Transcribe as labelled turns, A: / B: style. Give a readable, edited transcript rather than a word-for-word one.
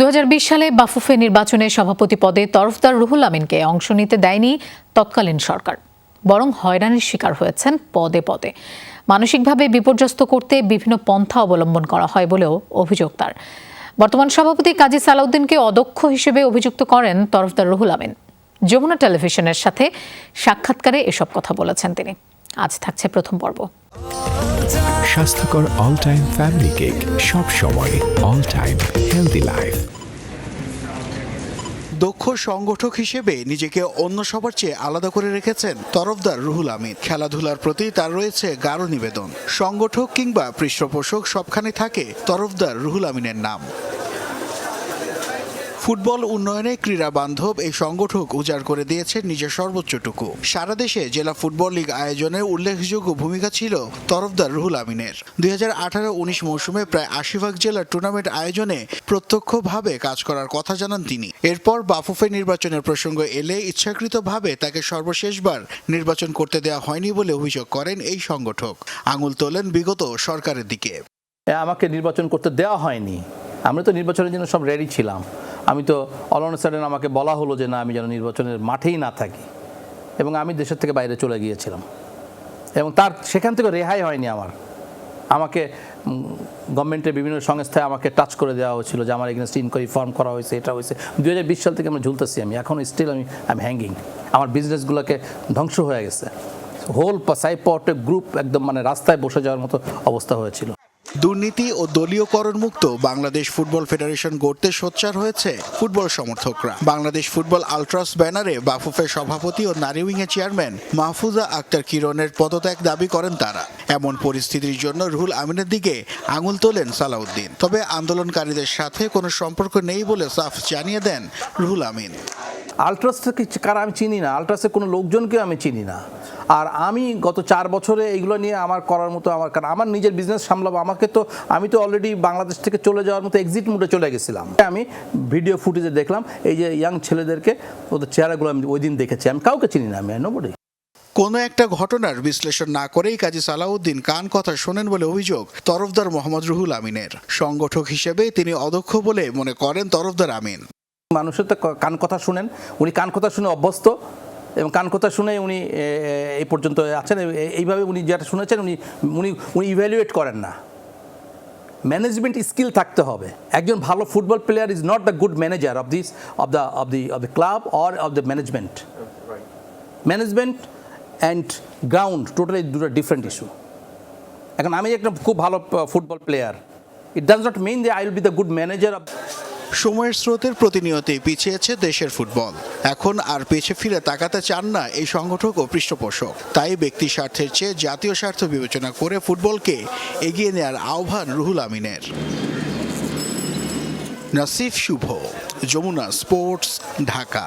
A: 2020 সালে বাফুফে নির্বাচনে সভাপতি পদে তরফদার রুহুল আমিনকে অংশ নিতে দেয়নি তৎকালীন সরকার, বরং হয়রানির শিকার হয়েছেন পদে পদে। মানসিকভাবে বিপর্যস্ত করতে বিভিন্ন পন্থা অবলম্বন করা হয় বলেও অভিযোগ তার। বর্তমান সভাপতি কাজী সালাউদ্দিনকে অদক্ষ হিসেবে অভিযুক্ত করেন তরফদার রুহুল আমিন। যমুনা টেলিভিশনের সাথে সাক্ষাৎকারে এসব কথা বলেছেন তিনি। আজ থাকছে প্রথম পর্ব।
B: স্বাস্থ্যকর অল টাইম ফ্যামিলি কেক, সব সময় অল টাইম হেলদি লাইফ।
C: দক্ষ সংগঠক হিসেবে নিজেকে অন্য সবার চেয়ে আলাদা করে রেখেছেন তরফদার রুহুল আমিন। খেলাধুলার প্রতি তার রয়েছে গাঢ় নিবেদন। সংগঠক কিংবা পৃষ্ঠপোষক সবখানে থাকে তরফদার রুহুল আমিনের নাম। ফুটবল উন্নয়নে ক্রীড়া বান্ধব এই সংগঠক উজাড় করে দিয়েছে নিজের সর্বোচ্চটুকু। সারা দেশে জেলা ফুটবল লীগ আয়োজনে উল্লেখযোগ্য ভূমিকা ছিল তরফদার রুহুল আমিনের। 2018-19 মৌসুমে প্রায় 80 ভাগ জেলার টুর্নামেন্ট আয়োজনে প্রত্যক্ষভাবে কাজ করার কথা জানান তিনি। এরপর বাফুফে নির্বাচনের প্রসঙ্গ এলে ইচ্ছাকৃতভাবে তাকে সর্বশেষবার নির্বাচন করতে দেওয়া হয়নি বলে অভিযোগ করেন এই সংগঠক। আঙুল তোলেন বিগত সরকারের দিকে।
D: আমাকে নির্বাচন করতে দেওয়া হয়নি, আমরা তো নির্বাচনের জন্য সব রেডি ছিলাম। আমি তো অল অন সাডেন আমাকে বলা হলো যে না, আমি যেন নির্বাচনের মাঠেই না থাকি, এবং আমি দেশের থেকে বাইরে চলে গিয়েছিলাম, এবং তার সেখান থেকে রেহাই হয়নি। আমাকে গভর্নমেন্টের বিভিন্ন সংস্থায় আমাকে টাচ করে দেওয়া হয়েছিল যে আমার এগেনস্ট ইনকোয়ারি ফর্ম করা হয়েছে, এটা হয়েছে। 2020 সাল থেকে আমরা ঝুলতেছি, আমি এখন স্টিল আমি হ্যাঙ্গিং। আমার বিজনেসগুলোকে ধ্বংস হয়ে গেছে। হোল সাইপোর্ট গ্রুপ একদম রাস্তায় বসে যাওয়ার মতো অবস্থা হয়েছিল।
C: দুর্নীতি ও দলীয়করণ মুক্ত বাংলাদেশ ফুটবল ফেডারেশন গড়তে সোচ্চার হয়েছে ফুটবল সমর্থকরা। বাংলাদেশ ফুটবল আলট্রাস ব্যানারে বাফুফের সভাপতি ও নারী উইংয়ের চেয়ারম্যান মাহফুজা আক্তার কিরণের পদত্যাগ দাবি করেন তারা। এমন পরিস্থিতির জন্য রুহুল আমিনের দিকে আঙুল তোলেন সালাউদ্দিন। তবে আন্দোলনকারীদের সাথে কোনো সম্পর্ক নেই বলে সাফ জানিয়ে দেন রুহুল আমিন।
D: আলট্রাস থেকে কারা আমি চিনি না, আলট্রাসের কোনো লোকজনকেও আমি চিনি না। আর আমি গত 4 বছরে এগুলো নিয়ে আমার করার মতো কারণ আমার নিজের বিজনেস সামলাবো। আমি তো অলরেডি বাংলাদেশ থেকে চলে যাওয়ার মতো এক্সিট মুডে চলে গেছিলাম। আমি ভিডিও ফুটেজে দেখলাম এই যে ইয়াং ছেলেদেরকে, ওদের চেহারাগুলো আমি ওই দিন দেখেছি। আমি কাউকে চিনি না, আমি নোবডি।
C: কোনো একটা ঘটনার বিশ্লেষণ না করেই কাজী সালাউদ্দিন কান কথা শোনেন বলে অভিযোগ তরফদার মোহাম্মদ রুহুল আমিনের। সংগঠক হিসেবে তিনি অদক্ষ বলে মনে করেন তরফদার আমিন। মানুষের
D: তো কান কথা শুনেন, উনি কান কথা শুনে অভ্যস্ত, এবং কান কথা শুনে উনি এই পর্যন্ত আছেন। এইভাবে উনি যেটা শুনেছেন উনি ইভ্যালুয়েট করেন না। ম্যানেজমেন্ট স্কিল থাকতে হবে। একজন ভালো football player is not the good manager of the club or of the management. Management and ground totally দুটো ডিফারেন্ট ইস্যু। এখন আমি একটা খুব ভালো football player, it does not mean যে I will be the good manager of.
C: সময়ের স্রোতের প্রতিনিয়তই পিছিয়েছে দেশের ফুটবল। এখন আর পিছিয়ে ফিরে তাকাতে চান না এই সংগঠক ও পৃষ্ঠপোষক। তাই ব্যক্তি স্বার্থের চেয়ে জাতীয় স্বার্থ বিবেচনা করে ফুটবলকে এগিয়ে নেওয়ার আহ্বান রুহুল আমিনের। নাসিফ শুভ, যমুনা স্পোর্টস, ঢাকা।